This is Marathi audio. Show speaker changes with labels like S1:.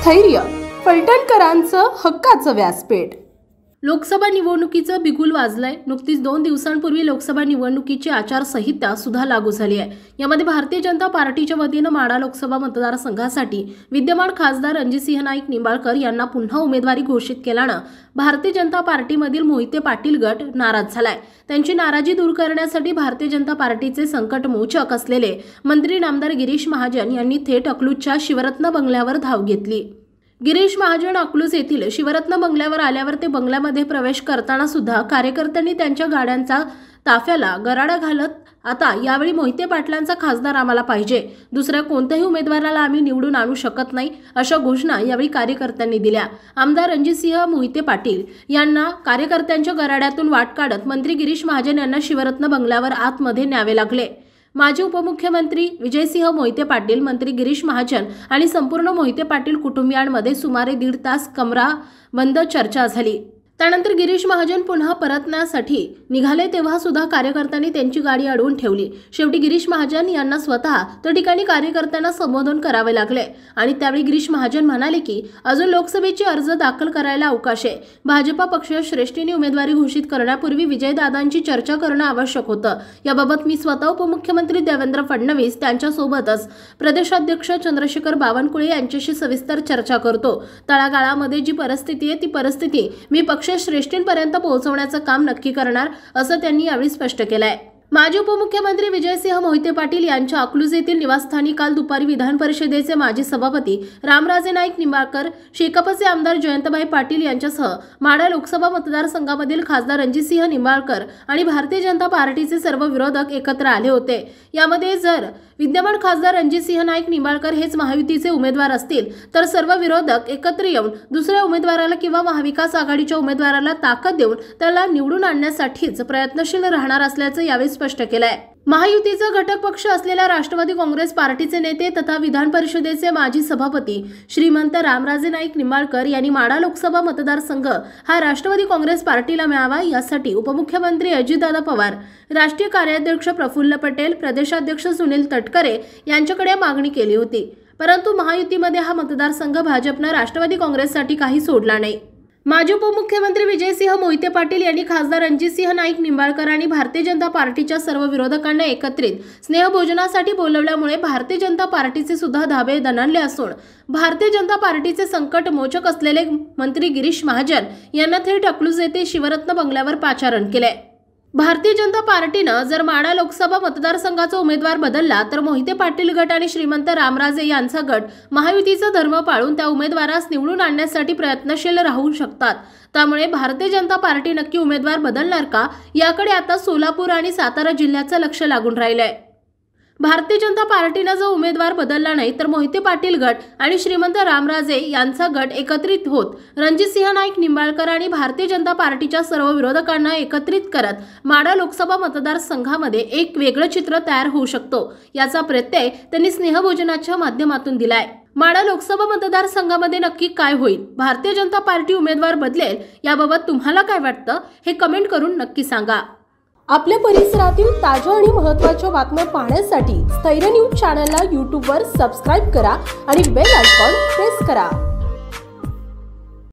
S1: स्थैर्य, फलटणकरांचं हक्काचं व्यासपीठ।
S2: लोकसभा निवडणुकीचं बिगुल वाजलंय। नुकतीच 2 दिवसांपूर्वी लोकसभा निवडणुकीची आचारसंहिता सुद्धा लागू झाली आहे। यामध्ये भारतीय जनता पार्टीच्या वतीनं माढा लोकसभा मतदारसंघासाठी विद्यमान खासदार रणजितसिंह नाईक निंबाळकर यांना पुन्हा उमेदवारी घोषित केल्यानं भारतीय जनता पार्टीमधील मोहिते पाटील गट नाराज झालाय। त्यांची नाराजी दूर करण्यासाठी भारतीय जनता पार्टीचे संकटमोचक असलेले मंत्री नामदार गिरीश महाजन यांनी थेट अकलूजच्या शिवरत्न बंगल्यावर धाव घेतली। गिरीश महाजन अकलूज येथील शिवरत्न बंगल्यावर आल्यावर ते बंगल्यामध्ये प्रवेश करताना सुद्धा कार्यकर्त्यांनी त्यांच्या गाड्यांचा ताफ्याला गराडा घालत आता यावेळी मोहिते पाटलांचा खासदार आम्हाला पाहिजे, दुसऱ्या कोणत्याही उमेदवाराला आम्ही निवडून आणू शकत नाही, अशा घोषणा यावेळी कार्यकर्त्यांनी दिल्या। आमदार रणजितसिंह मोहिते पाटील यांना कार्यकर्त्यांच्या गराड्यातून वाट काढत मंत्री गिरीश महाजन यांना शिवरत्न बंगल्यावर आतमध्ये न्यावे लागले। माजी उपमुख्यमंत्री विजयसिंह मोहिते पाटील, मंत्री गिरीश महाजन आणि संपूर्ण मोहिते पाटील कुटुंबियांमध्ये सुमारे 1.5 तास कमरा बंद चर्चा झाली। त्यानंतर गिरीश महाजन पुन्हा परतण्यासाठी निघाले तेव्हा सुद्धा कार्यकर्त्यांनी त्यांची गाडी अडवून ठेवली। शेवटी गिरीश महाजन यांना स्वतः त्या ठिकाणी कार्यकर्त्यांना संबोधन करावे लागले आणि त्यावेळी गिरीश महाजन म्हणाले की अजून लोकसभेचे अर्ज दाखल करायला अवकाश आहे। भाजपा पक्ष श्रेष्ठींनी उमेदवारी घोषित करण्यापूर्वी विजयदादांची चर्चा करणं आवश्यक होतं। याबाबत मी स्वतः उपमुख्यमंत्री देवेंद्र फडणवीस त्यांच्यासोबतच प्रदेशाध्यक्ष चंद्रशेखर बावनकुळे यांच्याशी सविस्तर चर्चा करतो। तळागाळामध्ये जी परिस्थिती आहे ती परिस्थिती मी पक्ष श्रेष्ठींपर्यंत पोहोचवण्याचं काम नक्की करणार, असं त्यांनी यावेळी स्पष्ट केलंय। माजी उपमुख्यमंत्री विजयसिंह मोहिते पाटील यांच्या अकलूज येथील निवासस्थानी काल दुपारी विधान परिषदेचे माजी सभापती रामराजे नाईक निंबाळकर, शेकापचे आमदार जयंतभाई पाटील यांच्यासह माढा लोकसभा मतदारसंघामधील खासदार रणजितसिंह निंबाळकर आणि भारतीय जनता पार्टीचे सर्व विरोधक एकत्र आले होते। यामध्ये जर विद्यमान खासदार रणजितसिंह नाईक निंबाळकर हेच महायुतीचे उमेदवार असतील तर सर्व विरोधक एकत्र येऊन दुसऱ्या उमेदवाराला किंवा महाविकास आघाडीच्या उमेदवाराला ताकद देऊन त्याला निवडून आणण्यासाठीच प्रयत्नशील राहणार असल्याचं यावेळी स्पष्ट केलंय। महायुतीचा घटक पक्ष असलेल्या राष्ट्रवादी काँग्रेस पार्टीचे नेते तथा विधान परिषदेचे माजी सभापती श्रीमंत रामराजे नाईक निंबाळकर यांनी माढा लोकसभा मतदारसंघ हा राष्ट्रवादी काँग्रेस पार्टीला मिळावा यासाठी उपमुख्यमंत्री अजितदादा पवार, राष्ट्रीय कार्याध्यक्ष प्रफुल्ल पटेल, प्रदेशाध्यक्ष सुनील तटकरे यांच्याकडे मागणी केली होती। परंतु महायुतीमध्ये हा मतदारसंघ भाजपनं राष्ट्रवादी काँग्रेससाठी काही सोडला नाही। माजी उपमुख्यमंत्री विजयसिंह मोहिते पाटील यांनी खासदार रणजितसिंह नाईक निंबाळकर आणि भारतीय जनता पार्टीच्या सर्व विरोधकांना एकत्रित स्नेहभोजनासाठी बोलवल्यामुळे भारतीय जनता पार्टीचे सुद्धा धाबे दणाणले असून भारतीय जनता पार्टीचे संकट मोचक असलेले मंत्री गिरीश महाजन यांना थेट अकलूज येथे शिवरत्न बंगल्यावर पाचारण केले। भारतीय जनता पार्टीनं जर माढा लोकसभा मतदारसंघाचा उमेदवार बदलला तर मोहिते पाटील गट आणि श्रीमंत रामराजे यांचा गट महायुतीचा धर्म पाळून त्या उमेदवारास निवडून आणण्यासाठी प्रयत्नशील राहू शकतात। त्यामुळे भारतीय जनता पार्टी नक्की उमेदवार बदलणार का याकडे आता सोलापूर आणि सातारा जिल्ह्याचं लक्ष लागून राहिलंय। भारतीय जनता पार्टीनं जो उमेदवार बदलला नाही तर मोहिते पाटील गट आणि श्रीमंत रामराजे यांचा गट एकत्रित होत रणजितसिंह नाईक निंबाळकर आणि भारतीय जनता पार्टीच्या सर्व विरोधकांना एकत्रित करत माढा लोकसभा मतदारसंघामध्ये एक वेगळं चित्र तयार होऊ शकतो, याचा प्रत्यय त्यांनी स्नेहभोजनाच्या माध्यमातून दिलाय। माढा लोकसभा मतदारसंघामध्ये नक्की काय होईल, भारतीय जनता पार्टी उमेदवार बदलेल याबाबत तुम्हाला काय वाटतं हे कमेंट करून नक्की सांगा।
S1: आपल्या परिसरातील ताज्या आणि महत्त्वाच्या बातम्या पाहण्यासाठी स्थैर्य न्यूज चॅनलला यूट्यूबवर सबस्क्राइब करा आणि बेल आयकॉन प्रेस करा।